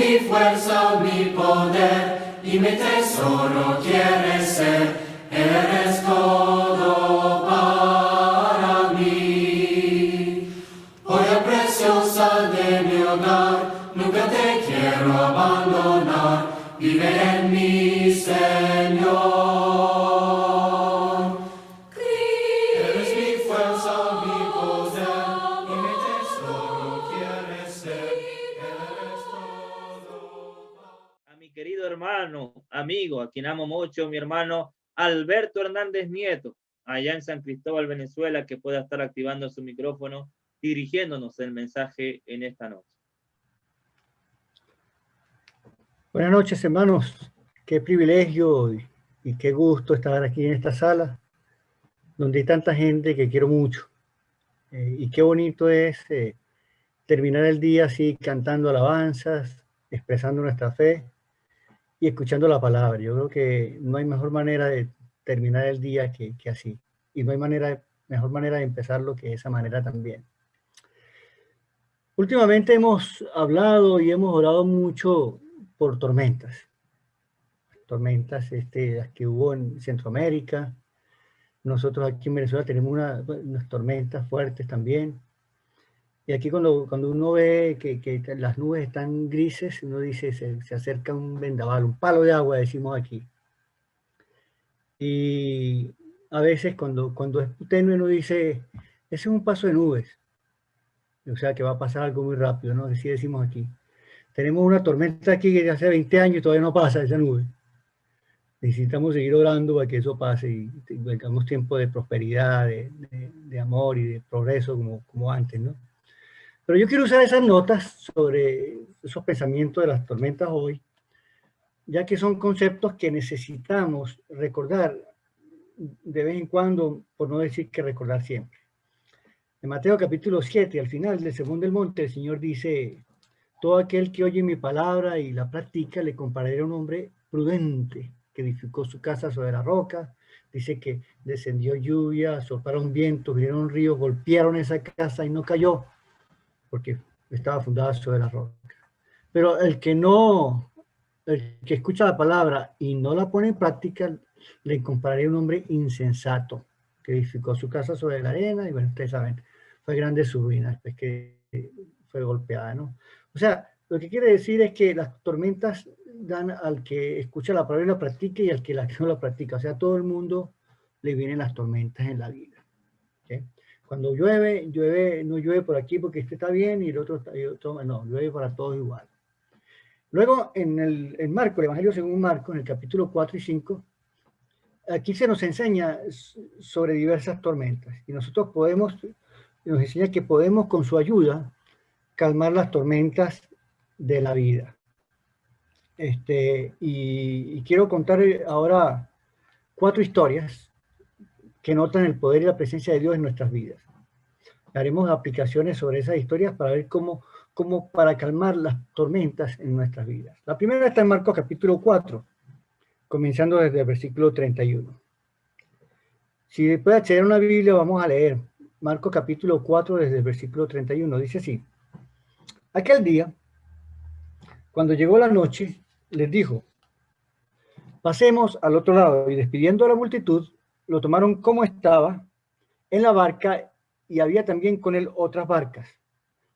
mi fuerza, mi poder y mi tesoro quieres ser. Eres todo para mí. Joya preciosa de mi hogar, nunca te quiero abandonar. Vive en mí, Señor. Eres mi fuerza, mi poder y mi tesoro quieres ser. Eres todo. A mi querido hermano, amigo, a quien amo mucho, mi hermano Alberto Hernández Nieto, allá en San Cristóbal, Venezuela, que pueda estar activando su micrófono, dirigiéndonos el mensaje en esta noche. Buenas noches, hermanos. Qué privilegio y qué gusto estar aquí en esta sala, donde hay tanta gente que quiero mucho. Y qué bonito es terminar el día así, cantando alabanzas, expresando nuestra fe y escuchando la palabra. Yo creo que no hay mejor manera de terminar el día que así. Y no hay mejor manera de empezarlo que esa manera también. Últimamente hemos hablado y hemos orado mucho por tormentas. Tormentas las que hubo en Centroamérica. Nosotros aquí en Venezuela tenemos unas tormentas fuertes también. Y aquí cuando uno ve que las nubes están grises, uno dice, se acerca un vendaval, un palo de agua, decimos aquí. Y a veces cuando es tenue uno dice, ese es un paso de nubes. O sea que va a pasar algo muy rápido, ¿no? Así decimos aquí. Tenemos una tormenta aquí que hace 20 años y todavía no pasa esa nube. Necesitamos seguir orando para que eso pase y tengamos tiempo de prosperidad, de amor y de progreso como antes, ¿no? Pero yo quiero usar esas notas sobre esos pensamientos de las tormentas hoy, ya que son conceptos que necesitamos recordar de vez en cuando, por no decir que recordar siempre. En Mateo capítulo 7, al final del Sermón del Monte, el Señor dice, todo aquel que oye mi palabra y la practica, le compararé a un hombre prudente que edificó su casa sobre la roca. Dice que descendió lluvia, soplaron vientos, vinieron ríos, golpearon esa casa y no cayó, porque estaba fundada sobre la roca. Pero el que escucha la palabra y no la pone en práctica, le compararé a un hombre insensato que edificó su casa sobre la arena y bueno, ustedes saben, fue grande su ruina después que fue golpeada, ¿no? O sea, lo que quiere decir es que las tormentas dan al que escucha la palabra y la practica y al que no la practica. O sea, a todo el mundo le vienen las tormentas en la vida. ¿Okay? Cuando llueve, no llueve por aquí porque este está bien y el otro no, llueve para todos igual. Luego, en Marco, el Evangelio según Marco, en el capítulo 4 y 5, aquí se nos enseña sobre diversas tormentas. Y nosotros nos enseña que podemos con su ayuda calmar las tormentas de la vida. Y quiero contar ahora 4 historias que notan el poder y la presencia de Dios en nuestras vidas. Haremos aplicaciones sobre esas historias para ver cómo para calmar las tormentas en nuestras vidas. La primera está en Marcos capítulo 4, comenzando desde el versículo 31. Si puede acceder a una Biblia, vamos a leer Marcos capítulo 4 desde el versículo 31. Dice así: aquel día, cuando llegó la noche, les dijo, pasemos al otro lado, y despidiendo a la multitud, lo tomaron como estaba en la barca, y había también con él otras barcas.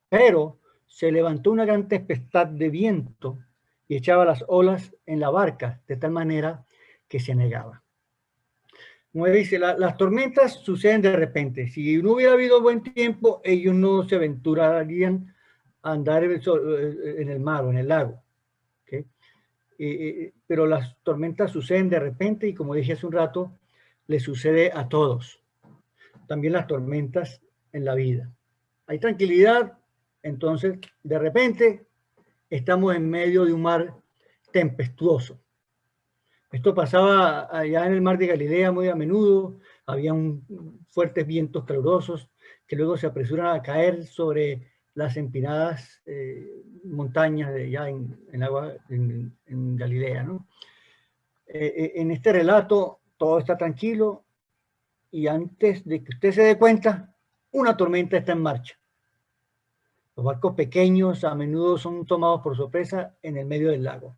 Pero se levantó una gran tempestad de viento y echaba las olas en la barca, de tal manera que se anegaba. Como dice, las tormentas suceden de repente. Si no hubiera habido buen tiempo, ellos no se aventurarían a andar en el mar o en el lago. ¿Okay? Pero las tormentas suceden de repente y, como dije hace un rato, le sucede a todos. También las tormentas en la vida. Hay tranquilidad, entonces de repente estamos en medio de un mar tempestuoso. Esto pasaba allá en el mar de Galilea muy a menudo. Había fuertes vientos calurosos que luego se apresuran a caer sobre las empinadas montañas de allá en Galilea, ¿no? En este relato todo está tranquilo y antes de que usted se dé cuenta, una tormenta está en marcha. Los barcos pequeños a menudo son tomados por sorpresa en el medio del lago.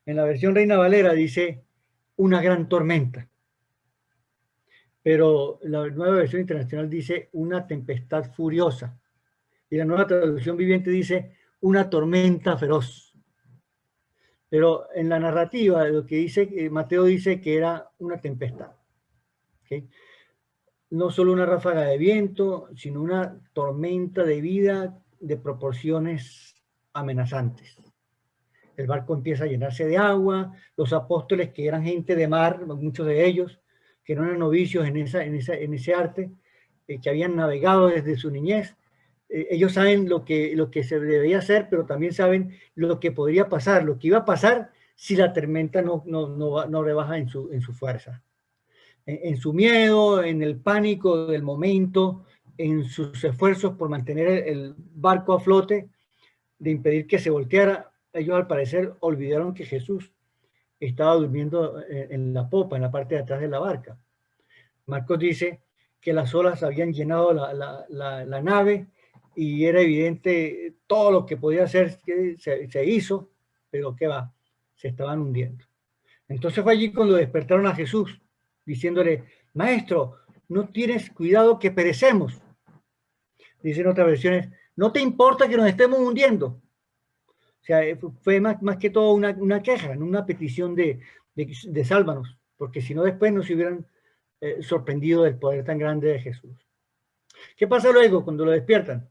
En la versión Reina Valera dice una gran tormenta, pero la nueva versión internacional dice una tempestad furiosa. Y la nueva traducción viviente dice una tormenta feroz. Pero en la narrativa, lo que dice, Mateo dice que era una tempestad. ¿Okay? No solo una ráfaga de viento, sino una tormenta de vida de proporciones amenazantes. El barco empieza a llenarse de agua, los apóstoles, que eran gente de mar, muchos de ellos, que no eran novicios en ese arte, que habían navegado desde su niñez, ellos saben lo que se debería hacer, pero también saben lo que podría pasar, lo que iba a pasar si la tormenta no rebaja en su fuerza. En su miedo, en el pánico del momento, en sus esfuerzos por mantener el barco a flote, de impedir que se volteara, ellos al parecer olvidaron que Jesús estaba durmiendo en la popa, en la parte de atrás de la barca. Marcos dice que las olas habían llenado la nave y era evidente todo lo que podía hacer que se hizo, pero qué va, se estaban hundiendo. Entonces fue allí cuando despertaron a Jesús, diciéndole, Maestro, no tienes cuidado que perecemos. Dicen otras versiones, no te importa que nos estemos hundiendo. O sea, fue más que todo una queja, una petición de sálvanos, porque si no después nos hubieran sorprendido del poder tan grande de Jesús. ¿Qué pasa luego cuando lo despiertan?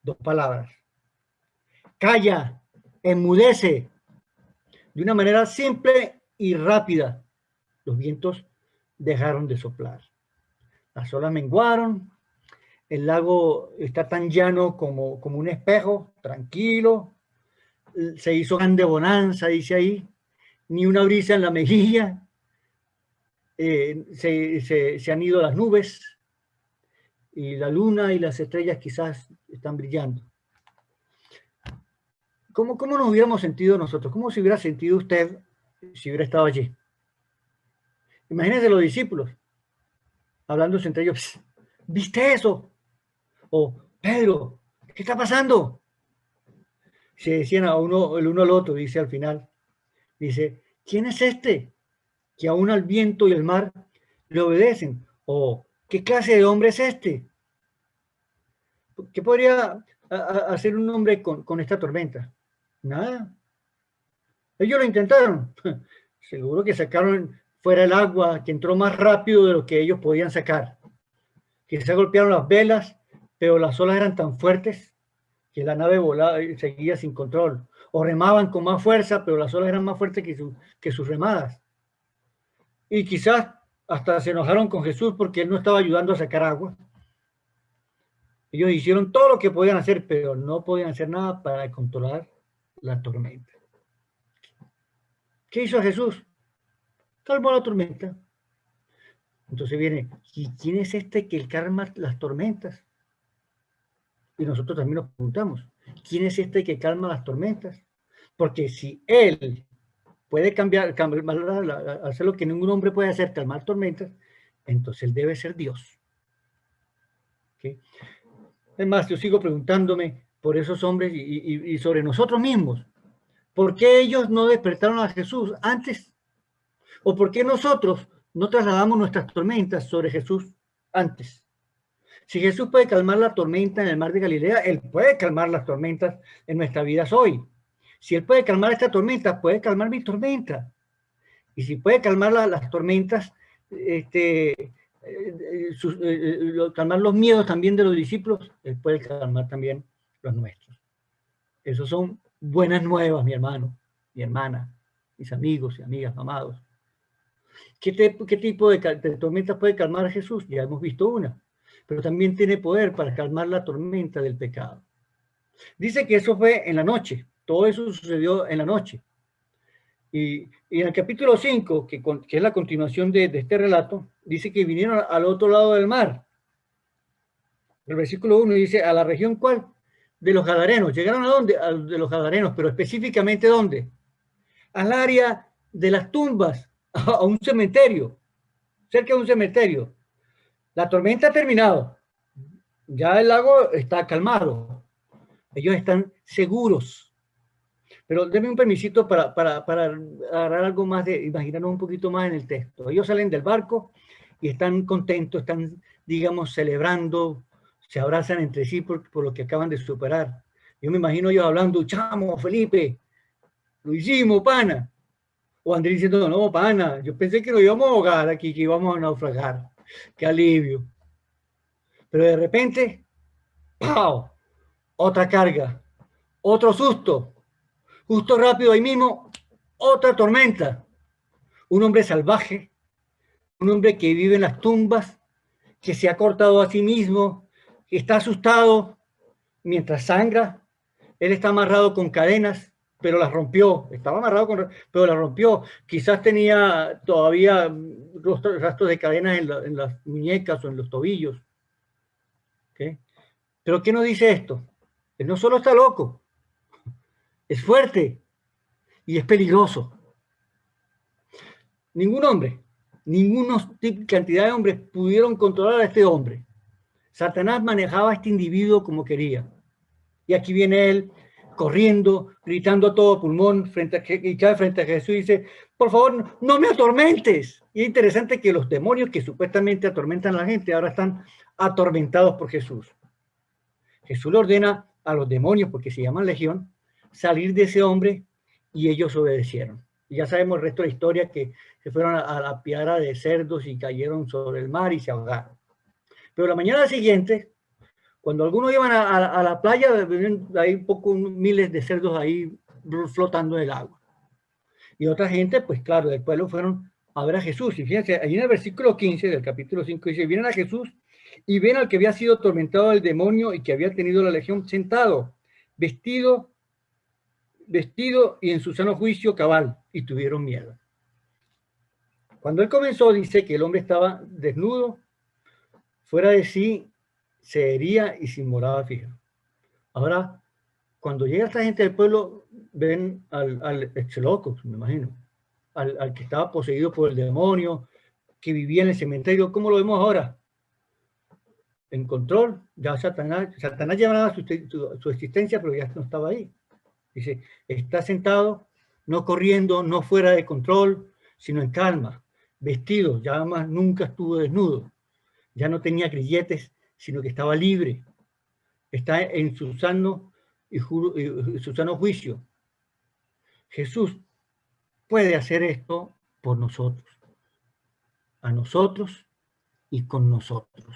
2 palabras. Calla, enmudece. De una manera simple y rápida, los vientos dejaron de soplar. Las olas menguaron, el lago está tan llano como un espejo, tranquilo, se hizo grande bonanza, dice ahí, ni una brisa en la mejilla, se han ido las nubes y la luna y las estrellas quizás están brillando. ¿Cómo nos hubiéramos sentido nosotros? ¿Cómo se hubiera sentido usted si hubiera estado allí? Imagínense los discípulos hablándose entre ellos. ¿Viste eso? O, Pedro, ¿qué está pasando? Se decían el uno al otro, dice al final. Dice, ¿quién es este que aún al viento y el mar le obedecen? O, ¿qué clase de hombre es este? ¿Qué podría hacer un hombre con esta tormenta? Nada. Ellos lo intentaron. Seguro que sacaron fuera el agua, que entró más rápido de lo que ellos podían sacar. Quizás golpearon las velas, pero las olas eran tan fuertes que la nave volaba y seguía sin control. O remaban con más fuerza, pero las olas eran más fuertes que sus remadas. Y quizás hasta se enojaron con Jesús porque él no estaba ayudando a sacar agua. Ellos hicieron todo lo que podían hacer, pero no podían hacer nada para controlar la tormenta. ¿Qué hizo Jesús? Calmó la tormenta. Entonces viene, ¿y quién es este que calma las tormentas? Y nosotros también nos preguntamos, ¿quién es este que calma las tormentas? Porque si él puede hacer lo que ningún hombre puede hacer, calmar tormentas, entonces él debe ser Dios. ¿Okay? Es más, yo sigo preguntándome por esos hombres y sobre nosotros mismos. ¿Por qué ellos no despertaron a Jesús antes? ¿O por qué nosotros no trasladamos nuestras tormentas sobre Jesús antes? Si Jesús puede calmar la tormenta en el mar de Galilea, Él puede calmar las tormentas en nuestras vidas hoy. Si Él puede calmar esta tormenta, puede calmar mi tormenta. Y si puede calmar las tormentas, calmar los miedos también de los discípulos, Él puede calmar también los nuestros. Esos son buenas nuevas, mi hermano, mi hermana, mis amigos y amigas amados. ¿Qué tipo de tormentas puede calmar a Jesús? Ya hemos visto una, pero también tiene poder para calmar la tormenta del pecado. Dice que eso fue en la noche, todo eso sucedió en la noche. Y en el capítulo 5, que es la continuación de este relato, dice que vinieron al otro lado del mar. El versículo 1 dice, ¿a la región cuál? De los Gadarenos. ¿Llegaron a dónde? De los Gadarenos, pero específicamente ¿dónde? Al área de las tumbas, a un cementerio, cerca de un cementerio. La tormenta ha terminado, ya el lago está calmado, Ellos están seguros. Pero denme un permisito para agarrar algo más de, imaginarnos un poquito más en el texto. Ellos salen del barco y están contentos, están, digamos, celebrando, se abrazan entre sí por lo que acaban de superar. Yo me imagino ellos hablando, chamo, Felipe, lo hicimos, pana. O Andrés diciendo, no, pana, yo pensé que lo íbamos a ahogar aquí, que íbamos a naufragar. Qué alivio. Pero de repente, ¡pau! Otra carga, otro susto. Justo rápido ahí mismo, otra tormenta. Un hombre salvaje, un hombre que vive en las tumbas, que se ha cortado a sí mismo, que está asustado mientras sangra. Él está amarrado con cadenas, pero las rompió. Estaba amarrado pero las rompió. Quizás tenía todavía rastros de cadenas en las muñecas o en los tobillos. ¿Okay? Pero ¿qué nos dice esto? Él no solo está loco, es fuerte y es peligroso. Ningún hombre, ninguna cantidad de hombres pudieron controlar a este hombre. Satanás manejaba a este individuo como quería. Y aquí viene él corriendo, gritando a todo pulmón frente a Jesús y dice, por favor, no me atormentes. Y es interesante que los demonios que supuestamente atormentan a la gente ahora están atormentados por Jesús. Jesús le ordena a los demonios, porque se llaman legión, salir de ese hombre y ellos obedecieron. Y ya sabemos el resto de la historia, que se fueron a la piedra de cerdos y cayeron sobre el mar y se ahogaron. Pero la mañana siguiente, cuando algunos iban a la playa, hay miles de cerdos ahí flotando en el agua. Y otra gente, pues claro, del pueblo fueron a ver a Jesús. Y fíjense, ahí en el versículo 15 del capítulo 5 dice, vienen a Jesús y ven al que había sido atormentado del demonio y que había tenido la legión sentado, vestido y en su sano juicio cabal, y tuvieron miedo. Cuando él comenzó, dice que el hombre estaba desnudo, fuera de sí, se hería y sin morada fija. Ahora, cuando llega esta gente del pueblo, ven al ex-loco, me imagino, al que estaba poseído por el demonio, que vivía en el cementerio. ¿Cómo lo vemos ahora? En control, ya Satanás llevaba su existencia, pero ya no estaba ahí. Dice, está sentado, no corriendo, no fuera de control, sino en calma, vestido, ya más nunca estuvo desnudo, ya no tenía grilletes, sino que estaba libre, está en su sano su sano juicio. Jesús puede hacer esto por nosotros, a nosotros y con nosotros.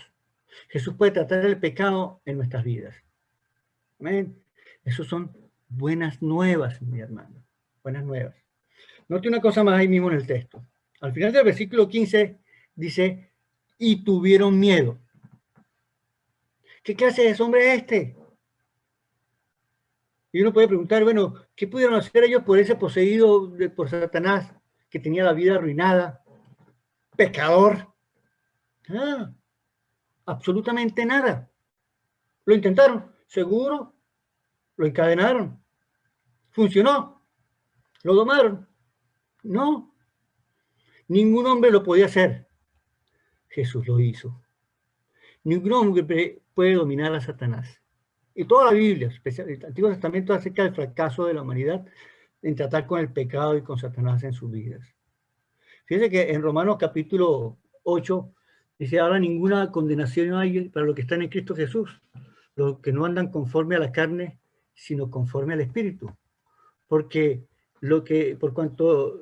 Jesús puede tratar el pecado en nuestras vidas. Amén. Esos son buenas nuevas, mi hermano. Buenas nuevas. Note una cosa más ahí mismo en el texto. Al final del versículo 15 dice, y tuvieron miedo. ¿Qué clase de hombre es este? Y uno puede preguntar, bueno, ¿qué pudieron hacer ellos por ese poseído por Satanás que tenía la vida arruinada? Pecador. Ah, absolutamente nada. Lo intentaron, seguro. Lo encadenaron. Funcionó. Lo domaron. No. Ningún hombre lo podía hacer. Jesús lo hizo. Ningún hombre puede dominar a Satanás. Y toda la Biblia, especialmente el Antiguo Testamento, acerca del fracaso de la humanidad en tratar con el pecado y con Satanás en sus vidas. Fíjense que en Romanos capítulo 8 dice, ahora ninguna condenación hay para los que están en Cristo Jesús, los que no andan conforme a la carne, sino conforme al Espíritu. Porque por cuanto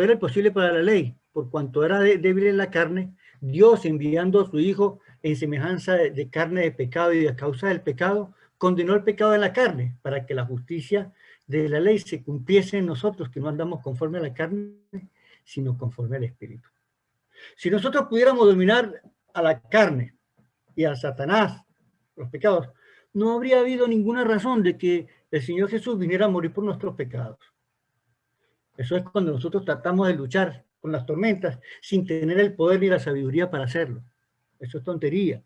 era imposible para la ley, por cuanto era débil en la carne, Dios, enviando a su Hijo en semejanza de carne de pecado y a causa del pecado, condenó el pecado en la carne, para que la justicia de la ley se cumpliese en nosotros, que no andamos conforme a la carne, sino conforme al Espíritu. Si nosotros pudiéramos dominar a la carne y a Satanás, los pecados, no habría habido ninguna razón de que el Señor Jesús viniera a morir por nuestros pecados. Eso es cuando nosotros tratamos de luchar con las tormentas sin tener el poder ni la sabiduría para hacerlo. Eso es tontería.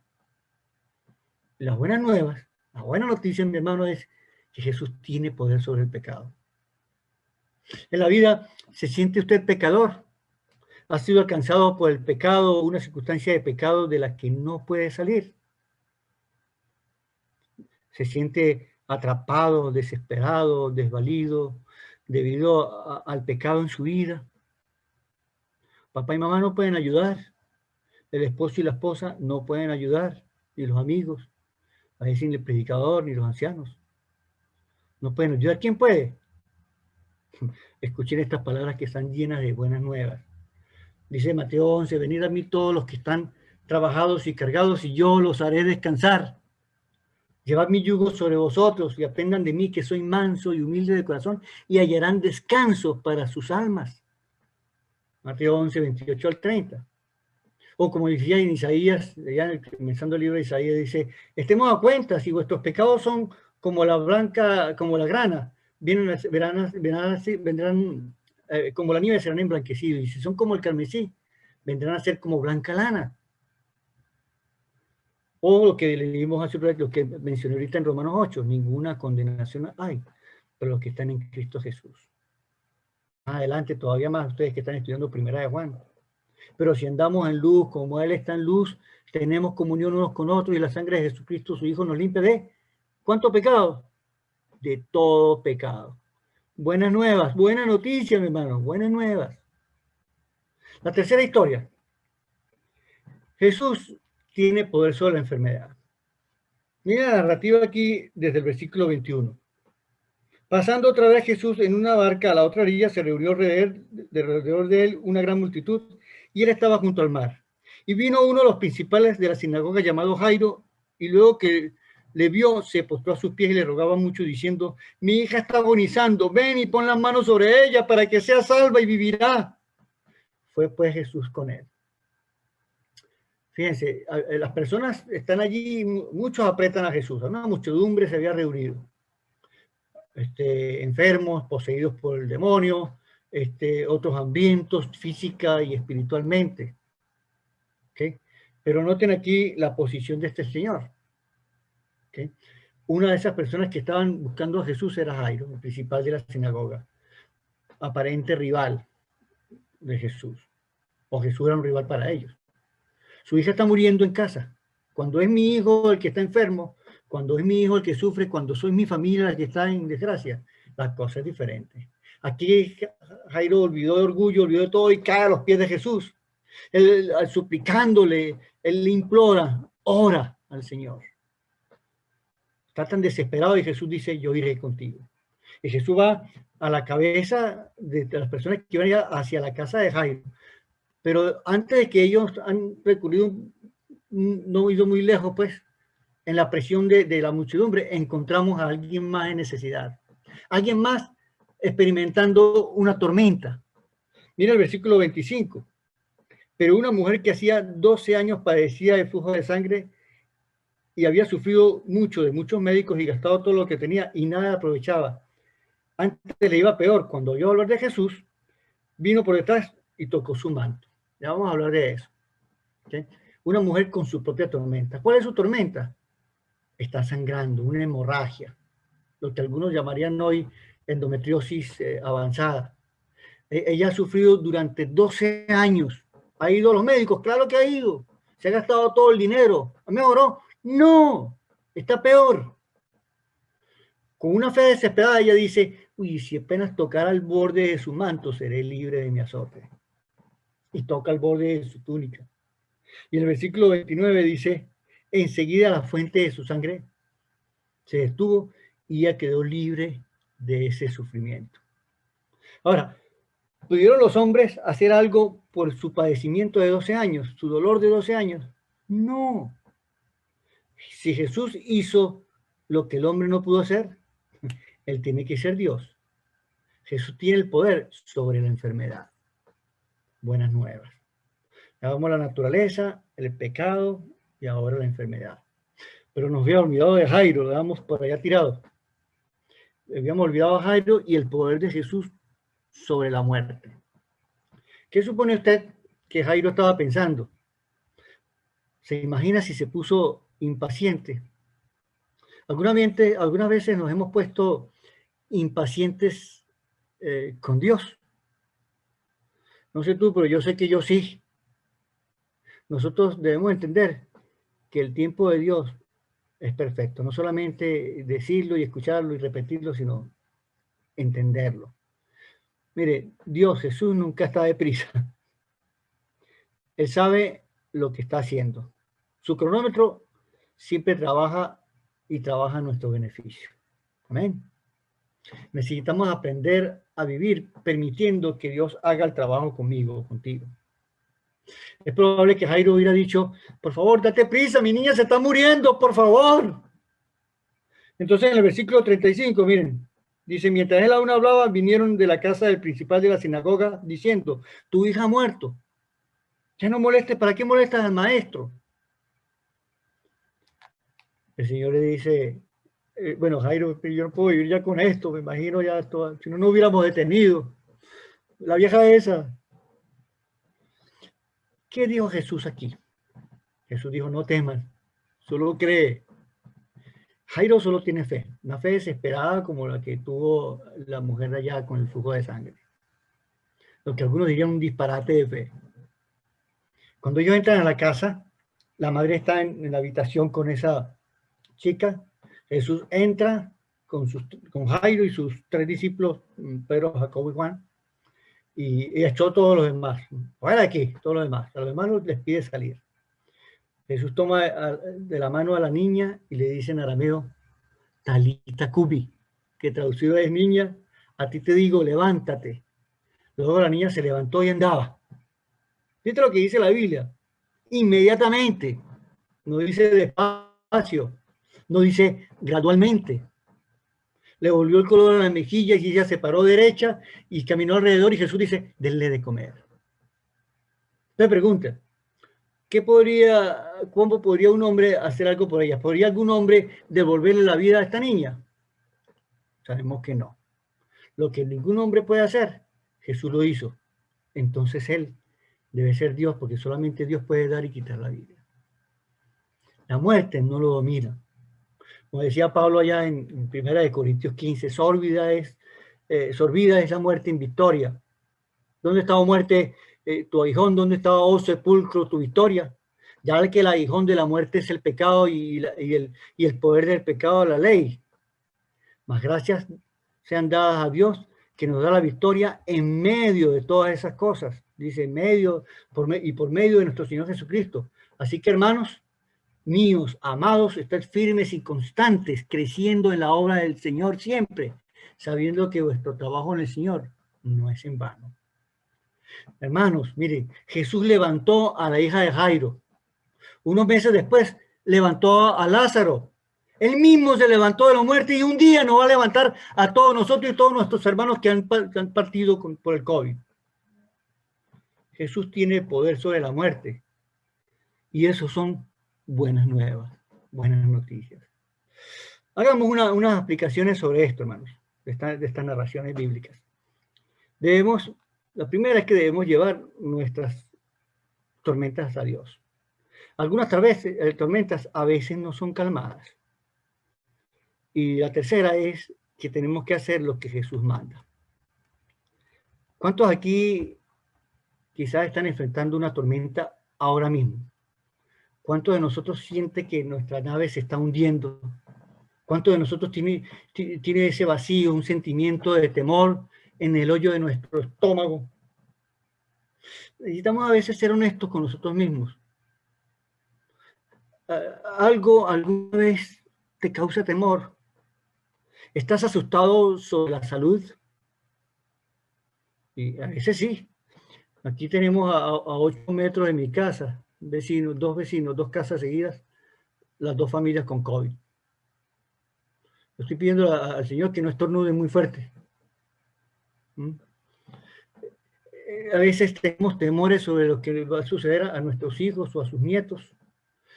Las buenas nuevas, la buena noticia, mi hermano, es que Jesús tiene poder sobre el pecado. En la vida, ¿se siente usted pecador? ¿Ha sido alcanzado por el pecado o una circunstancia de pecado de la que no puede salir? ¿Se siente atrapado, desesperado, desvalido, debido al pecado en su vida. Papá y mamá no pueden ayudar, el esposo y la esposa no pueden ayudar, ni los amigos, a veces ni el predicador, ni los ancianos. No pueden ayudar. ¿Quién puede? Escuchen estas palabras que están llenas de buenas nuevas. Dice Mateo 11, venid a mí todos los que están trabajados y cargados, y yo los haré descansar. Llevad mi yugo sobre vosotros y aprendan de mí, que soy manso y humilde de corazón, y hallarán descanso para sus almas. Mateo 11, 28 al 30. O como decía en Isaías, ya comenzando el libro de Isaías, dice, estemos a cuenta, si vuestros pecados son como la blanca, como la grana, vendrán como la nieve, serán emblanquecidos, y si son como el carmesí, vendrán a ser como blanca lana. O lo que leímos hace lo que mencioné ahorita en Romanos 8, ninguna condenación hay para los que están en Cristo Jesús. Más adelante, todavía más, ustedes que están estudiando Primera de Juan. Pero si andamos en luz, como Él está en luz, tenemos comunión unos con otros, y la sangre de Jesucristo, su Hijo, nos limpia de ¿cuánto pecado? De todo pecado. Buenas nuevas, buena noticia, mi hermano, buenas nuevas. La tercera historia. Jesús tiene poder sobre la enfermedad. Mira la narrativa aquí desde el versículo 21. Pasando otra vez Jesús en una barca a la otra orilla, se reunió alrededor de él una gran multitud, y él estaba junto al mar. Y vino uno de los principales de la sinagoga llamado Jairo, y luego que le vio, se postró a sus pies y le rogaba mucho, diciendo, mi hija está agonizando, ven y pon las manos sobre ella para que sea salva y vivirá. Fue pues Jesús con él. Fíjense, las personas están allí, muchos apretan a Jesús, una muchedumbre se había reunido. Enfermos, poseídos por el demonio, otros hambrientos física y espiritualmente. ¿Okay? Pero noten aquí la posición de este señor. ¿Okay? Una de esas personas que estaban buscando a Jesús era Jairo, el principal de la sinagoga, aparente rival de Jesús, o Jesús era un rival para ellos. Su hija está muriendo en casa. Cuando es mi hijo el que está enfermo, cuando es mi hijo el que sufre, cuando soy mi familia la que está en desgracia, la cosa es diferente. Aquí Jairo olvidó de orgullo, olvidó de todo y cae a los pies de Jesús. Él, suplicándole, él le implora, ora al Señor. Está tan desesperado y Jesús dice, yo iré contigo. Y Jesús va a la cabeza de las personas que iban hacia la casa de Jairo. Pero antes de que ellos han recurrido, no ido muy lejos, pues, en la presión de la muchedumbre, encontramos a alguien más en necesidad. Alguien más experimentando una tormenta. Mira el versículo 25. Pero una mujer que hacía 12 años padecía de flujo de sangre y había sufrido mucho de muchos médicos y gastado todo lo que tenía y nada aprovechaba. Antes le iba peor. Cuando oyó hablar de Jesús, vino por detrás y tocó su manto. Ya vamos a hablar de eso. ¿Okay? Una mujer con su propia tormenta. ¿Cuál es su tormenta? Está sangrando, una hemorragia, lo que algunos llamarían hoy endometriosis avanzada. Ella ha sufrido durante 12 años. ¿Ha ido a los médicos? Claro que ha ido. ¿Se ha gastado todo el dinero? ¿Ha mejorado? No, está peor. Con una fe desesperada ella dice, uy, si apenas tocara el borde de su manto, seré libre de mi azote. Y toca el borde de su túnica. Y en el versículo 29 dice, enseguida la fuente de su sangre se detuvo y ella quedó libre de ese sufrimiento. Ahora, ¿pudieron los hombres hacer algo por su padecimiento de 12 años, su dolor de 12 años? No. Si Jesús hizo lo que el hombre no pudo hacer, él tiene que ser Dios. Jesús tiene el poder sobre la enfermedad. Buenas nuevas. Ya vamos a la naturaleza, el pecado y ahora la enfermedad. Pero nos habíamos olvidado de Jairo, lo damos por allá tirado. Habíamos olvidado a Jairo y el poder de Jesús sobre la muerte. ¿Qué supone usted que Jairo estaba pensando? ¿Se imagina si se puso impaciente? Algunas veces nos hemos puesto impacientes con Dios. No sé tú, pero yo sé que yo sí. Nosotros debemos entender que el tiempo de Dios es perfecto. No solamente decirlo y escucharlo y repetirlo, sino entenderlo. Mire, Dios, Jesús nunca está deprisa. Él sabe lo que está haciendo. Su cronómetro siempre trabaja y trabaja a nuestro beneficio. Amén. Necesitamos aprender a vivir permitiendo que Dios haga el trabajo conmigo, contigo. Es probable que Jairo hubiera dicho, por favor, date prisa, mi niña se está muriendo, por favor. Entonces en el versículo 35, miren, dice, mientras él aún hablaba, vinieron de la casa del principal de la sinagoga diciendo, tu hija ha muerto. Ya no molestes, ¿para qué molestas al maestro? El Señor le dice, bueno, Jairo, yo no puedo vivir ya con esto, me imagino ya esto, si no, no hubiéramos detenido. La vieja esa. ¿Qué dijo Jesús aquí? Jesús dijo, no temas, solo cree. Jairo solo tiene fe, una fe desesperada como la que tuvo la mujer de allá con el flujo de sangre. Lo que algunos dirían un disparate de fe. Cuando ellos entran a la casa, la madre está en la habitación con esa chica. Jesús entra con Jairo y sus 3 discípulos, Pedro, Jacobo y Juan, y echó a todos los demás. Fuera de aquí, todos los demás. A los demás les pide salir. Jesús toma de la mano a la niña y le dice en arameo, Talita Cumi, que traducido es niña, a ti te digo, levántate. Luego la niña se levantó y andaba. ¿Viste lo que dice la Biblia? Inmediatamente. No dice despacio, no dice gradualmente. Le volvió el color a la mejilla y ella se paró derecha y caminó alrededor y Jesús dice, denle de comer. Entonces pregunta, ¿cómo podría un hombre hacer algo por ella? ¿Podría algún hombre devolverle la vida a esta niña? Sabemos que no. Lo que ningún hombre puede hacer, Jesús lo hizo. Entonces Él debe ser Dios, porque solamente Dios puede dar y quitar la vida. La muerte no lo domina. Como decía Pablo allá en 1 Corintios 15, sorbida es la muerte en victoria. ¿Dónde estaba muerte tu aguijón? ¿Dónde estaba, oh sepulcro, tu victoria? Ya que el aguijón de la muerte es el pecado y el poder del pecado, la ley. Mas gracias sean dadas a Dios que nos da la victoria en medio de todas esas cosas. Dice, en medio y por medio de nuestro Señor Jesucristo. Así que, hermanos míos, amados, estad firmes y constantes, creciendo en la obra del Señor siempre, sabiendo que vuestro trabajo en el Señor no es en vano. Hermanos, miren, Jesús levantó a la hija de Jairo. Unos meses después levantó a Lázaro. Él mismo se levantó de la muerte y un día nos va a levantar a todos nosotros y todos nuestros hermanos que han partido por el COVID. Jesús tiene poder sobre la muerte. Y eso son buenas nuevas, buenas noticias. Hagamos unas aplicaciones sobre esto, hermanos, de estas narraciones bíblicas. La primera es que debemos llevar nuestras tormentas a Dios. Algunas tormentas a veces no son calmadas. Y la tercera es que tenemos que hacer lo que Jesús manda. ¿Cuántos aquí quizás están enfrentando una tormenta ahora mismo? ¿Cuántos de nosotros siente que nuestra nave se está hundiendo? ¿Cuántos de nosotros tiene ese vacío, un sentimiento de temor en el hoyo de nuestro estómago? Necesitamos a veces ser honestos con nosotros mismos. ¿Alguna vez te causa temor? ¿Estás asustado sobre la salud? Y a veces sí. Aquí tenemos a 8 metros de mi casa, dos vecinos, 2 casas seguidas, las 2 familias con COVID. Estoy pidiendo al Señor que no estornude muy fuerte. A veces tenemos temores sobre lo que va a suceder a nuestros hijos o a sus nietos,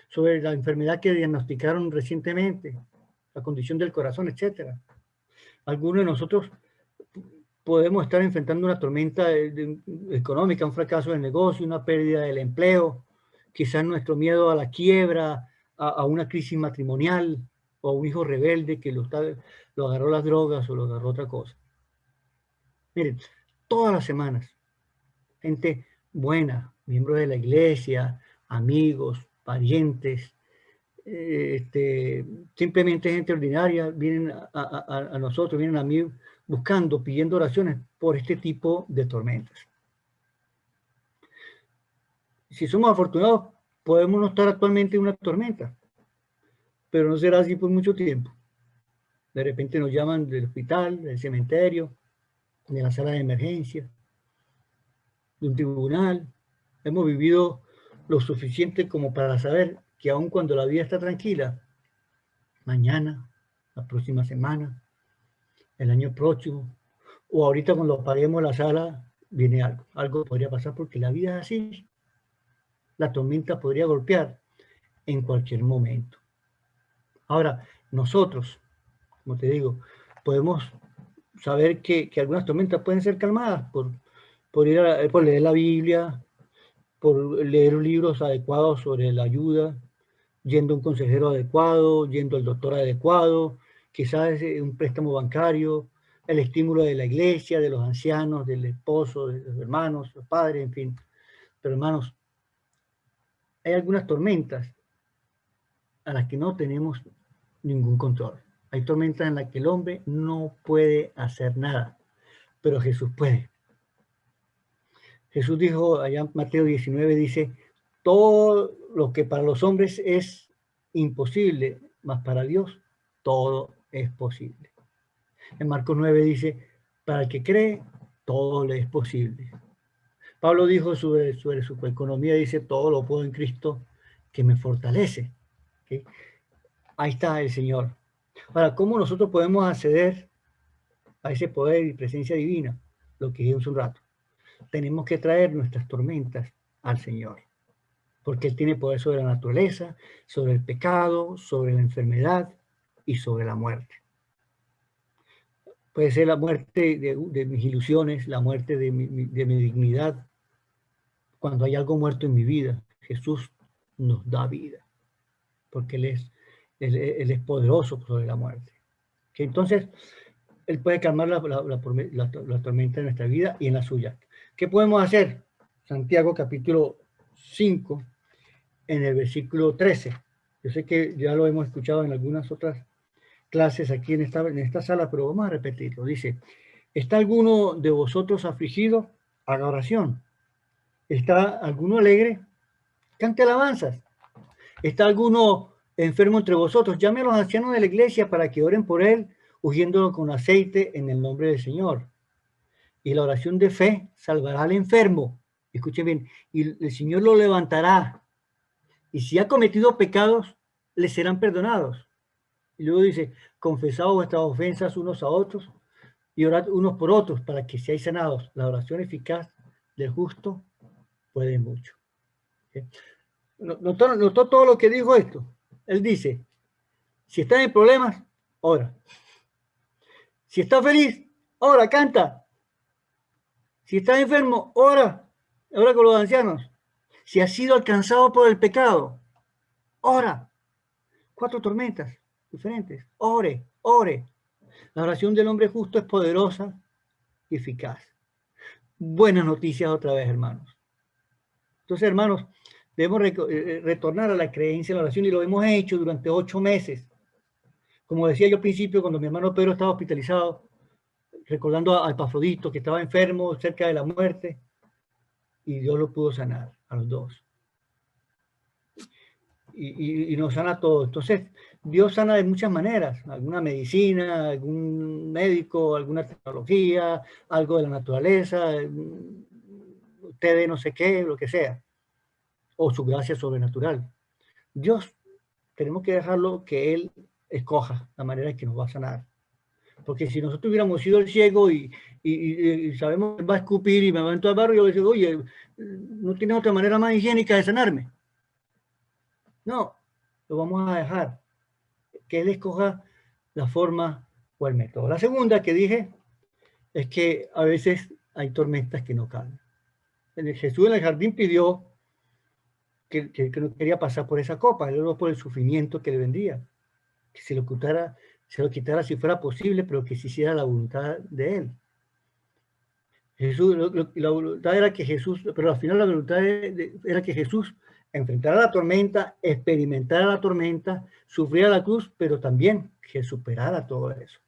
sobre la enfermedad que diagnosticaron recientemente, la condición del corazón, etc. Algunos de nosotros podemos estar enfrentando una tormenta económica, un fracaso del negocio, una pérdida del empleo, quizás nuestro miedo a la quiebra, a una crisis matrimonial, o a un hijo rebelde que lo agarró las drogas o lo agarró otra cosa. Miren, todas las semanas, gente buena, miembros de la iglesia, amigos, parientes, simplemente gente ordinaria, vienen a nosotros, vienen a mí buscando, pidiendo oraciones por este tipo de tormentas. Si somos afortunados, podemos no estar actualmente en una tormenta, pero no será así por mucho tiempo. De repente nos llaman del hospital, del cementerio, de la sala de emergencia, de un tribunal. Hemos vivido lo suficiente como para saber que aun cuando la vida está tranquila, mañana, la próxima semana, el año próximo, o ahorita cuando apaguemos la sala, viene algo. Algo podría pasar porque la vida es así. La tormenta podría golpear en cualquier momento. Ahora, nosotros, como te digo, podemos saber que algunas tormentas pueden ser calmadas por leer la Biblia, por leer libros adecuados sobre la ayuda, yendo a un consejero adecuado, yendo al doctor adecuado, quizás un préstamo bancario, el estímulo de la iglesia, de los ancianos, del esposo, de los hermanos, los padres, en fin. Pero hermanos, hay algunas tormentas a las que no tenemos ningún control. Hay tormentas en las que el hombre no puede hacer nada, pero Jesús puede. Jesús dijo allá en Mateo 19, dice, todo lo que para los hombres es imposible, mas para Dios todo es posible. En Marcos 9 dice, para el que cree, todo le es posible. Pablo dijo sobre su economía, dice, todo lo puedo en Cristo que me fortalece. ¿Okay? Ahí está el Señor. Ahora, ¿cómo nosotros podemos acceder a ese poder y presencia divina? Lo que dijimos un rato. Tenemos que traer nuestras tormentas al Señor, porque Él tiene poder sobre la naturaleza, sobre el pecado, sobre la enfermedad y sobre la muerte. Puede ser la muerte de mis ilusiones, la muerte de mi dignidad. Cuando hay algo muerto en mi vida, Jesús nos da vida, porque Él es poderoso sobre la muerte. Que entonces, Él puede calmar la tormenta de nuestra vida y en la suya. ¿Qué podemos hacer? Santiago capítulo 5, en el versículo 13. Yo sé que ya lo hemos escuchado en algunas otras clases aquí en esta sala, pero vamos a repetirlo. Dice, ¿está alguno de vosotros afligido? Haga oración. ¿Está alguno alegre? Cante alabanzas. ¿Está alguno enfermo entre vosotros? Llame a los ancianos de la iglesia para que oren por él, ungiéndolo con aceite en el nombre del Señor. Y la oración de fe salvará al enfermo. Escuchen bien. Y el Señor lo levantará. Y si ha cometido pecados, le serán perdonados. Y luego dice, confesad vuestras ofensas unos a otros y orad unos por otros para que seáis sanados. La oración eficaz del justo puede mucho. ¿Sí? ¿Notó todo lo que dijo esto? Él dice, si estás en problemas, ora. Si estás feliz, ora, canta. Si estás enfermo, ora. Ora con los ancianos. Si has sido alcanzado por el pecado, ora. 4 tormentas diferentes. Ore, ore. La oración del hombre justo es poderosa y eficaz. Buenas noticias otra vez, hermanos. Entonces, hermanos, debemos retornar a la creencia en la oración y lo hemos hecho durante 8 meses. Como decía yo al principio, cuando mi hermano Pedro estaba hospitalizado, recordando a Epafrodito que estaba enfermo, cerca de la muerte, y Dios lo pudo sanar a los dos. Y nos sana a todos. Entonces, Dios sana de muchas maneras, alguna medicina, algún médico, alguna tecnología, algo de la naturaleza, té de no sé qué, lo que sea, o su gracia sobrenatural. Dios, tenemos que dejarlo que Él escoja la manera en que nos va a sanar. Porque si nosotros hubiéramos sido el ciego y sabemos que va a escupir y me va a entrar al barro, yo le digo, oye, ¿no tienes otra manera más higiénica de sanarme? No, lo vamos a dejar que Él escoja la forma o el método. La segunda que dije es que a veces hay tormentas que no calman. Jesús en el jardín pidió que no quería pasar por esa copa, él oró por el sufrimiento que le vendría, que se lo quitara si fuera posible, pero que se hiciera la voluntad de Él. Jesús, la voluntad era que Jesús, pero al final la voluntad era que Jesús enfrentar a la tormenta, experimentar a la tormenta, sufrir a la cruz, pero también que superara todo eso.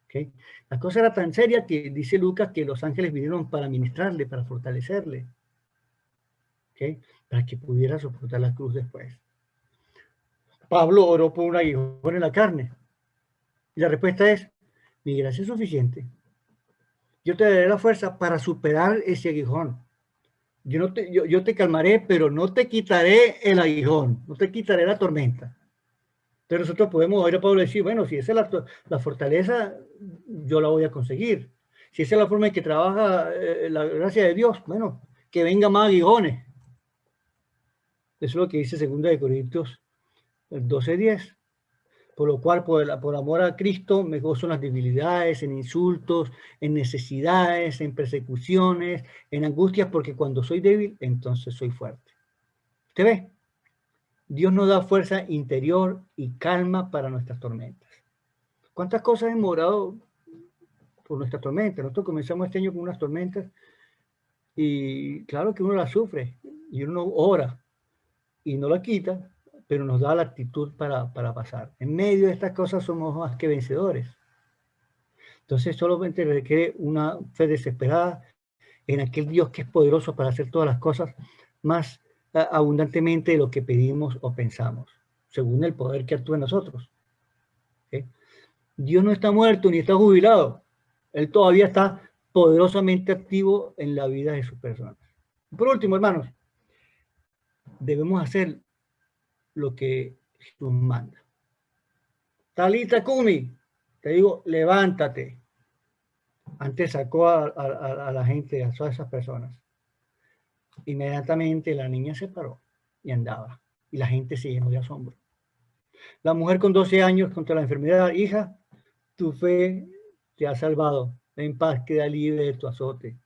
¿Okay? La cosa era tan seria que dice Lucas que los ángeles vinieron para ministrarle, para fortalecerle, ¿okay? Para que pudiera soportar la cruz después. Pablo oró por un aguijón en la carne. Y la respuesta es, mi gracia es suficiente. Yo te daré la fuerza para superar ese aguijón. Yo te calmaré, pero no te quitaré el aguijón, no te quitaré la tormenta. Entonces nosotros podemos oír a Pablo decir, bueno, si esa es la fortaleza, yo la voy a conseguir. Si esa es la forma en que trabaja la gracia de Dios, bueno, que venga más aguijones. Eso es lo que dice 2 Corintios 12:10. Por lo cual, por amor a Cristo, me gozo en las debilidades, en insultos, en necesidades, en persecuciones, en angustias, porque cuando soy débil, entonces soy fuerte. ¿Usted ve? Dios nos da fuerza interior y calma para nuestras tormentas. ¿Cuántas cosas hemos orado por nuestras tormentas? Nosotros comenzamos este año con unas tormentas y claro que uno las sufre y uno ora y no la quita, pero nos da la actitud para pasar. En medio de estas cosas somos más que vencedores. Entonces solamente requiere una fe desesperada en aquel Dios que es poderoso para hacer todas las cosas más abundantemente de lo que pedimos o pensamos, según el poder que actúa en nosotros. ¿Okay? Dios no está muerto ni está jubilado. Él todavía está poderosamente activo en la vida de sus personas. Y por último, hermanos, debemos hacer lo que Jesús manda. Talita Kumi, te digo, levántate. Antes sacó a la gente, a todas esas personas. Inmediatamente la niña se paró y andaba. Y la gente se llenó de asombro. La mujer con 12 años contra la enfermedad, hija, tu fe te ha salvado. En paz, queda libre de tu azote.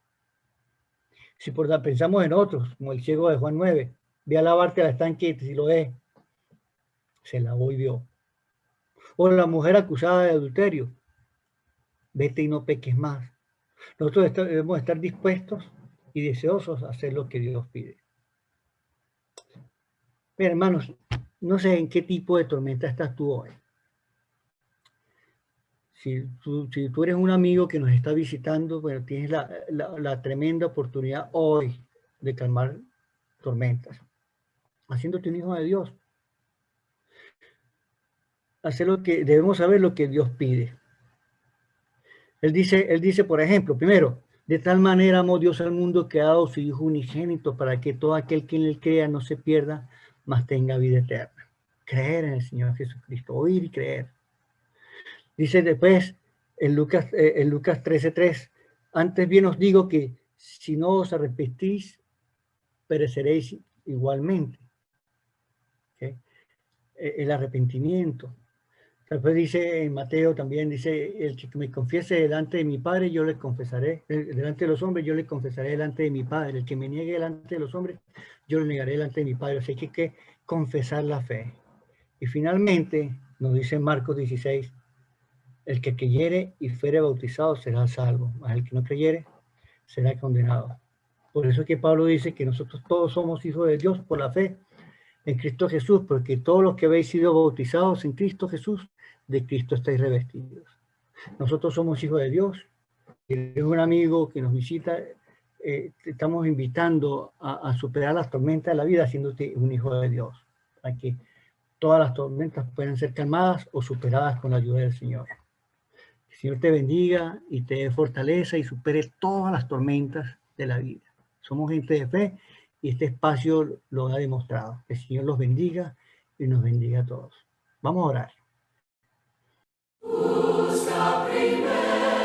Si pensamos en otros, como el ciego de Juan 9, ve a lavarte al estanque y si lo ve, se lavó y vio. O la mujer acusada de adulterio, vete y no peques más. Nosotros debemos estar dispuestos y deseosos a hacer lo que Dios pide. Bien, hermanos, no sé en qué tipo de tormenta estás tú hoy. Si tú eres un amigo que nos está visitando, bueno, tienes la tremenda oportunidad hoy de calmar tormentas, haciéndote un hijo de Dios. Hacer lo que debemos saber lo que Dios pide. Él dice, por ejemplo, primero, de tal manera amó Dios al mundo que ha dado su Hijo unigénito para que todo aquel que en él crea no se pierda, mas tenga vida eterna. Creer en el Señor Jesucristo, oír y creer. Dice después en Lucas 13:3, antes bien os digo que si no os arrepentís, pereceréis igualmente. ¿Okay? El arrepentimiento. Después dice en Mateo también, dice, el que me confiese delante de mi Padre, yo le confesaré, delante de los hombres, yo le confesaré delante de mi Padre. El que me niegue delante de los hombres, yo le negaré delante de mi Padre. O sea, hay que confesar la fe. Y finalmente, nos dice en Marcos 16, el que creyere y fuere bautizado será salvo, mas el que no creyere será condenado. Por eso es que Pablo dice que nosotros todos somos hijos de Dios por la fe en Cristo Jesús, porque todos los que habéis sido bautizados en Cristo Jesús, de Cristo estáis revestidos. Nosotros somos hijos de Dios. Si eres un amigo que nos visita, te estamos invitando a superar las tormentas de la vida haciéndote un hijo de Dios, para que todas las tormentas puedan ser calmadas o superadas con la ayuda del Señor. Que el Señor te bendiga y te dé fortaleza y supere todas las tormentas de la vida. Somos gente de fe y este espacio lo ha demostrado. Que el Señor los bendiga y nos bendiga a todos. Vamos a orar. Busca primero